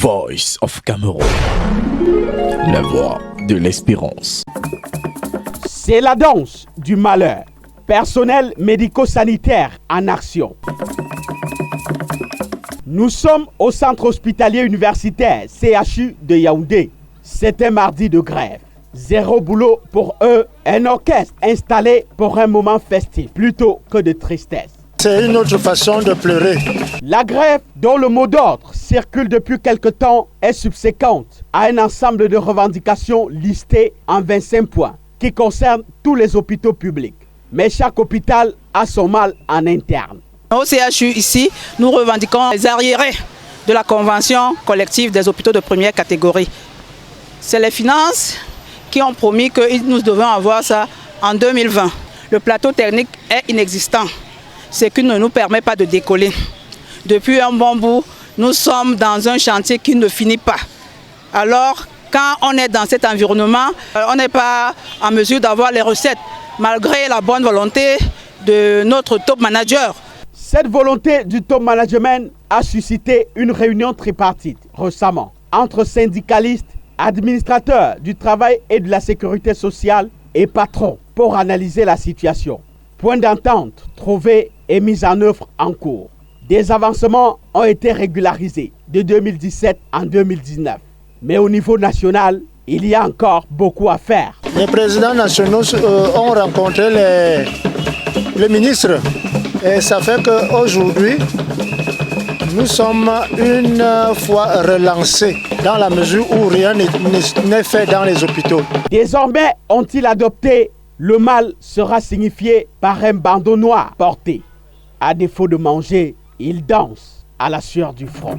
Voice of Cameroun, la voix de l'espérance. C'est la danse du malheur. Personnel médico-sanitaire en action. Nous sommes au centre hospitalier universitaire CHU de Yaoundé. C'est un mardi de grève. Zéro boulot pour eux, un orchestre installé pour un moment festif plutôt que de tristesse. C'est une autre façon de pleurer. La grève, dont le mot d'ordre circule depuis quelque temps, est subséquente à un ensemble de revendications listées en 25 points qui concernent tous les hôpitaux publics. Mais chaque hôpital a son mal en interne. Au CHU ici, nous revendiquons les arriérés de la convention collective des hôpitaux de première catégorie. C'est les finances qui ont promis que nous devons avoir ça en 2020. Le plateau technique est inexistant, ce qui ne nous permet pas de décoller. Depuis un bon bout, nous sommes dans un chantier qui ne finit pas. Alors, quand on est dans cet environnement, on n'est pas en mesure d'avoir les recettes, malgré la bonne volonté de notre top manager. Cette volonté du top management a suscité une réunion tripartite récemment entre syndicalistes, administrateurs du travail et de la sécurité sociale et patrons pour analyser la situation. Point d'entente trouvé et mise en œuvre en cours. Des avancements ont été régularisés de 2017 en 2019. Mais au niveau national, il y a encore beaucoup à faire. Les présidents nationaux ont rencontré les ministres. Et ça fait qu'aujourd'hui, nous sommes une fois relancés dans la mesure où rien n'est fait dans les hôpitaux. Désormais, ont-ils adopté, le mal sera signifié par un bandeau noir porté. À défaut de manger, ils dansent à la sueur du front.